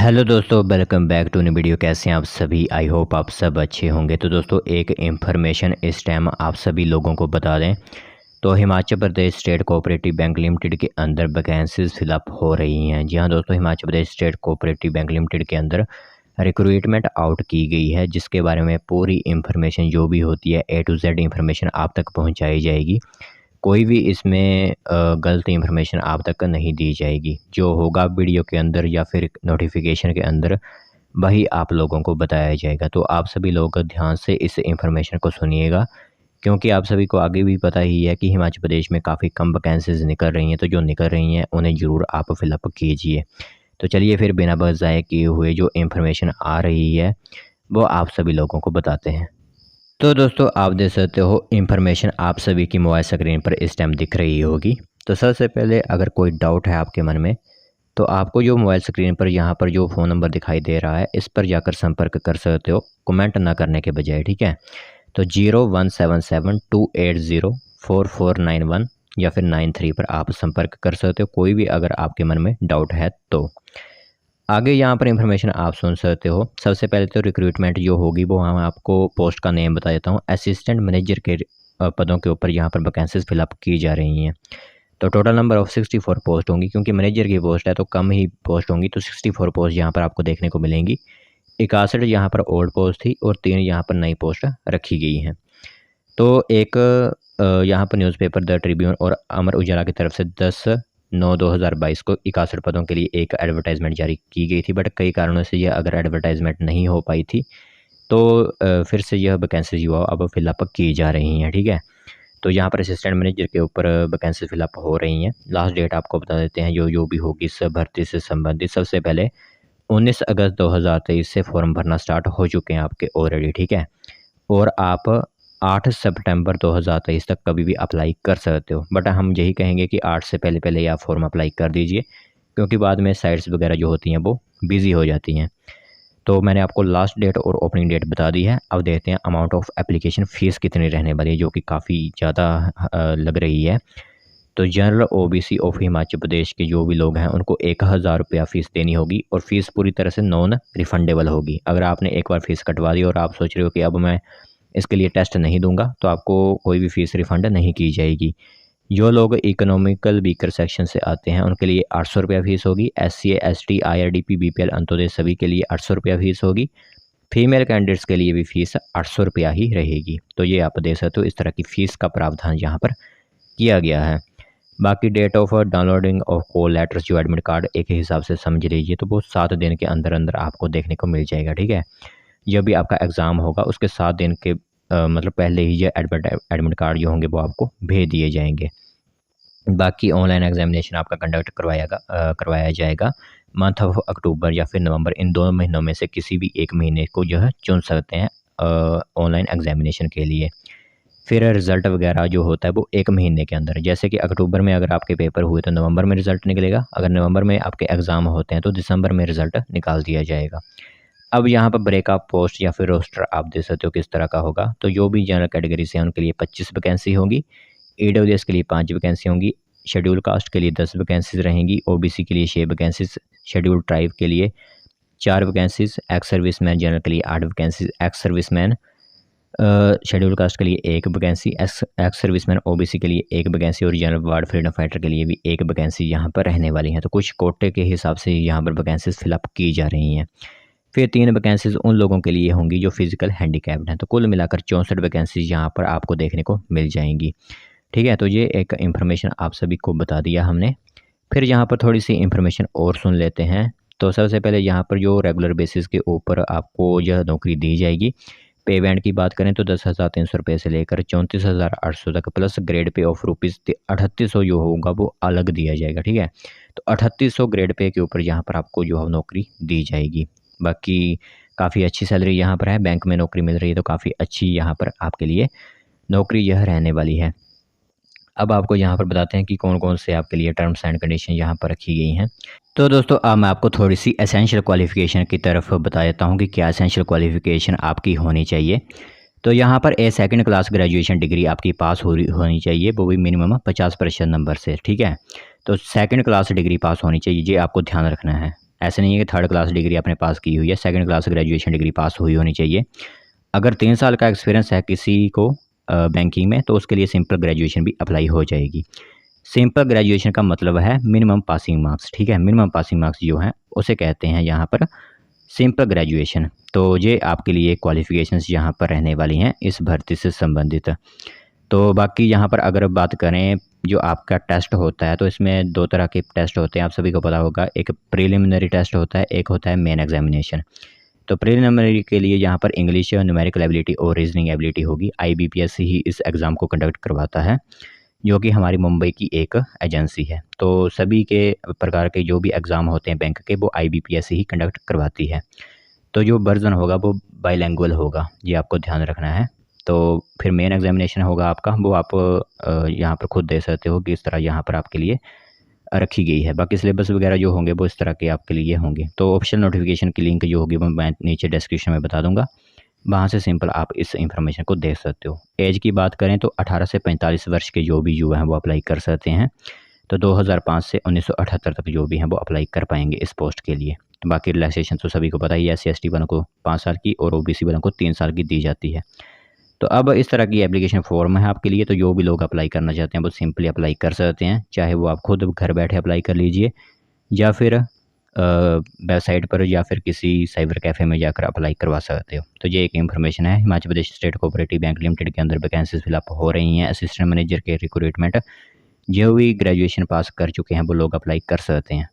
Hello दोस्तों, welcome back to new video. कैसे हैं आप सभी? आई होप आप सब अच्छे होंगे। तो दोस्तों एक इन्फॉर्मेशन इस टाइम आप सभी लोगों को बता दें तो Himachal Pradesh state cooperative bank limited के अंदर वैकेंसीज फिलअप हो रही हैं। जी हाँ दोस्तों, Himachal Pradesh state cooperative bank limited के अंदर रिक्रूटमेंट आउट की गई है, जिसके बारे में पूरी इन्फॉर्मेशन जो भी होती है A to Z इन्फॉर्मेशन आप तक पहुँचाई जाएगी। कोई भी इसमें गलत इन्फॉर्मेशन आप तक नहीं दी जाएगी। जो होगा वीडियो के अंदर या फिर नोटिफिकेशन के अंदर वही आप लोगों को बताया जाएगा। तो आप सभी लोग ध्यान से इस इन्फॉर्मेशन को सुनिएगा, क्योंकि आप सभी को आगे भी पता ही है कि हिमाचल प्रदेश में काफ़ी कम वैकेंसीज निकल रही हैं। तो जो निकल रही हैं उन्हें ज़रूर आप फिलअप कीजिए। तो चलिए फिर बिना बस ज़ाय किए हुए जो इन्फॉर्मेशन आ रही है वो आप सभी लोगों को बताते हैं। तो दोस्तों आप देख सकते हो इन्फॉर्मेशन आप सभी की मोबाइल स्क्रीन पर इस टाइम दिख रही होगी। तो सबसे पहले अगर कोई डाउट है आपके मन में तो आपको जो मोबाइल स्क्रीन पर यहाँ पर जो फ़ोन नंबर दिखाई दे रहा है इस पर जाकर संपर्क कर सकते हो, कमेंट ना करने के बजाय। ठीक है, तो 0177280449 या फिर 93 पर आप संपर्क कर सकते हो, कोई भी अगर आपके मन में डाउट है तो। आगे यहाँ पर इंफॉर्मेशन आप सुन सकते हो। सबसे पहले तो रिक्रूटमेंट जो होगी वो हम आपको पोस्ट का नेम बता देता हूँ। असिस्टेंट मैनेजर के पदों के ऊपर यहाँ पर वैकेंसीज फिलअप की जा रही हैं। तो टोटल नंबर ऑफ 64 पोस्ट होंगी, क्योंकि मैनेजर की पोस्ट है तो कम ही पोस्ट होंगी। तो 64 पोस्ट यहाँ पर आपको देखने को मिलेंगी। 61 यहाँ पर ओल्ड पोस्ट थी और 3 यहाँ पर नई पोस्ट रखी गई हैं। तो एक यहाँ पर न्यूज़पेपर द ट्रिब्यून और अमर उजाला की तरफ से 10/9/2022 को 61 पदों के लिए एक एडवर्टाइजमेंट जारी की गई थी। बट कई कारणों से यह अगर एडवर्टाइजमेंट नहीं हो पाई थी तो फिर से यह वैकेंसी जो अब फिलअप की जा रही हैं। ठीक है, तो यहाँ पर असिस्टेंट मैनेजर के ऊपर वैकेंसी फिलअप हो रही हैं। लास्ट डेट आपको बता देते हैं जो भी होगी इस भर्ती से संबंधित। सबसे पहले 19 अगस्त 2023 से फॉर्म भरना स्टार्ट हो चुके हैं आपके ऑलरेडी। ठीक है, और आप 8 सितंबर 2023 तक कभी भी अप्लाई कर सकते हो। बट हम यही कहेंगे कि 8 से पहले पहले आप फॉर्म अप्लाई कर दीजिए, क्योंकि बाद में साइट्स वगैरह जो होती हैं वो बिज़ी हो जाती हैं। तो मैंने आपको लास्ट डेट और ओपनिंग डेट बता दी है। अब देखते हैं अमाउंट ऑफ एप्लीकेशन फ़ीस कितनी रहने वाली है, जो कि काफ़ी ज़्यादा लग रही है। तो general OBC of Himachal Pradesh के जो भी लोग हैं उनको 1000 रुपया फ़ीस देनी होगी, और फ़ीस पूरी तरह से नॉन रिफंडेबल होगी। अगर आपने एक बार फ़ीस कटवा दी और आप सोच रहे हो कि अब मैं इसके लिए टेस्ट नहीं दूंगा, तो आपको कोई भी फ़ीस रिफ़ंड नहीं की जाएगी। जो लोग इकोनॉमिकल वीकर सेक्शन से आते हैं उनके लिए 800 रुपया फ़ीस होगी। SC ST IRDP BPL Antyodaya सभी के लिए 800 रुपया फ़ीस होगी। फीमेल कैंडिडेट्स के लिए भी फ़ीस 800 रुपया ही रहेगी। तो ये आप देख सकते हो, इस तरह की फ़ीस का प्रावधान यहाँ पर किया गया है। बाकी date of downloading of call letters जो एडमिट कार्ड एक हिसाब से समझ लीजिए, तो वो 7 दिन के अंदर अंदर आपको देखने को मिल जाएगा। ठीक है, जब भी आपका एग्ज़ाम होगा उसके 7 दिन के मतलब पहले ही ये एडमिट कार्ड जो होंगे वो आपको भेज दिए जाएंगे। बाकी ऑनलाइन एग्जामिनेशन आपका कंडक्ट करवाया जाएगा मंथ ऑफ अक्टूबर या फिर नवंबर, इन दोनों महीनों में से किसी भी एक महीने को जो है चुन सकते हैं ऑनलाइन एग्जामिनेशन के लिए। फिर रिज़ल्ट वगैरह जो होता है वो 1 महीने के अंदर, जैसे कि अक्टूबर में अगर आपके पेपर हुए तो नवंबर में रिज़ल्ट निकलेगा। अगर नवंबर में आपके एग्ज़ाम होते हैं तो दिसंबर में रिज़ल्ट निकाल दिया जाएगा। अब यहाँ पर ब्रेकअप पोस्ट या फिर रोस्टर आप देख सकते हो किस तरह का होगा। तो जो भी जनरल कैटेगरी से हैं उनके लिए 25 वैकेंसी होगी। EWS के लिए 5 वैकेंसी होंगी। शेड्यूल कास्ट के लिए 10 वैकेंसीज रहेंगी। OBC के लिए 6 वैकेंसीज। शेड्यूल ट्राइब के लिए 4 वैकेंसीज। एक्स सर्विसमैन जनरल के लिए 8 vacancies. Ex serviceman schedule caste के लिए 1 वैकेंसी। एक्स सर्विसमैन OBC के लिए 1 वैकेंसी, और जनरल वार्ड फ्रीडम फाइटर के लिए भी 1 वैकेंसी यहाँ पर रहने वाली हैं। तो कुछ कोटे के हिसाब से यहाँ पर वैकेंसीज फिलअप की जा रही हैं। फिर 3 वैकेंसीज उन लोगों के लिए होंगी जो फिजिकल हैंडीकैप्ड हैं। तो कुल मिलाकर 64 वैकेंसीज यहाँ पर आपको देखने को मिल जाएंगी। ठीक है, तो ये एक इन्फॉर्मेशन आप सभी को बता दिया हमने। फिर यहाँ पर थोड़ी सी इन्फॉर्मेशन और सुन लेते हैं। तो सबसे पहले यहाँ पर जो रेगुलर बेसिस के ऊपर आपको यह नौकरी दी जाएगी। पे बैंड की बात करें तो 10,300 रुपये से लेकर 34,800 तक, plus grade pay of rupees 3800 जो होगा वो अलग दिया जाएगा। ठीक है, तो 3800 ग्रेड पे के ऊपर यहाँ पर आपको जो है नौकरी दी जाएगी। बाकी काफ़ी अच्छी सैलरी यहाँ पर है, बैंक में नौकरी मिल रही है तो काफ़ी अच्छी यहाँ पर आपके लिए नौकरी यह रहने वाली है। अब आपको यहाँ पर बताते हैं कि कौन कौन से आपके लिए टर्म्स एंड कंडीशन यहाँ पर रखी गई हैं। तो दोस्तों अब मैं आपको थोड़ी सी एसेंशियल क्वालिफ़िकेशन की तरफ बता देता हूँ कि क्या एसेंशियल क्वालिफ़िकेशन आपकी होनी चाहिए। तो यहाँ पर सेकंड क्लास ग्रेजुएशन डिग्री आपकी पास होनी चाहिए, वो भी मिनिमम 50% नंबर से। ठीक है, तो सेकंड क्लास डिग्री पास होनी चाहिए, ये आपको ध्यान रखना है। ऐसे नहीं है कि थर्ड क्लास डिग्री आपने पास की हुई है, सेकंड क्लास ग्रेजुएशन डिग्री पास हुई होनी चाहिए। अगर 3 साल का एक्सपीरियंस है किसी को बैंकिंग में, तो उसके लिए सिंपल ग्रेजुएशन भी अप्लाई हो जाएगी। सिंपल ग्रेजुएशन का मतलब है मिनिमम पासिंग मार्क्स, ठीक है। मिनिमम पासिंग मार्क्स जो हैं उसे कहते हैं यहाँ पर सिंपल ग्रेजुएशन। तो ये आपके लिए क्वालिफ़िकेशंस यहाँ पर रहने वाली हैं इस भर्ती से संबंधित। तो बाकी यहाँ पर अगर बात करें जो आपका टेस्ट होता है, तो इसमें 2 तरह के टेस्ट होते हैं, आप सभी को पता होगा। एक प्रिलिमिनरी टेस्ट होता है, एक होता है मेन एग्जामिनेशन। तो प्रिलिमिनरी के लिए यहाँ पर इंग्लिश, न्यूमेरिकल एबिलिटी और रीजनिंग एबिलिटी होगी। आईबीपीएस ही इस एग्ज़ाम को कंडक्ट करवाता है, जो कि हमारी मुंबई की एक एजेंसी है। तो सभी के प्रकार के जो भी एग्ज़ाम होते हैं बैंक के, वो आईबीपीएस ही कंडक्ट करवाती है। तो जो वर्जन होगा वो बाइलैंग्वेज होगा, ये आपको ध्यान रखना है। तो फिर मेन एग्जामिनेशन होगा आपका, वो आप यहाँ पर खुद दे सकते हो कि इस तरह यहाँ पर आपके लिए रखी गई है। बाकी सिलेबस वगैरह जो होंगे वो इस तरह के आपके लिए होंगे। तो ऑफिशियल नोटिफिकेशन की लिंक जो होगी वो मैं नीचे डिस्क्रिप्शन में बता दूंगा, वहाँ से सिंपल आप इस इंफॉर्मेशन को देख सकते हो। एज की बात करें तो 18 से 45 वर्ष के जो भी युवा हैं वो अप्लाई कर सकते हैं। तो 2005 से 1978 तक जो भी हैं वो अप्लाई कर पाएंगे इस पोस्ट के लिए। बाकी रिलैक्सेशन तो सभी को पता ही है, SC ST वालों को 5 साल की और OBC वालों को 3 साल की दी जाती है। तो अब इस तरह की एप्लीकेशन फॉर्म है आपके लिए। तो जो भी लोग अप्लाई करना चाहते हैं वो सिंपली अप्लाई कर सकते हैं, चाहे वो आप खुद घर बैठे अप्लाई कर लीजिए या फिर वेबसाइट पर या फिर किसी साइबर कैफ़े में जाकर अप्लाई करवा सकते हो। तो ये एक इन्फॉर्मेशन है। Himachal Pradesh state cooperative bank limited के अंदर वैकेंसीज फिलअप हो रही हैं असिस्टेंट मैनेजर के रिक्रूटमेंट। जो भी ग्रेजुएशन पास कर चुके हैं वो लोग अप्लाई कर सकते हैं।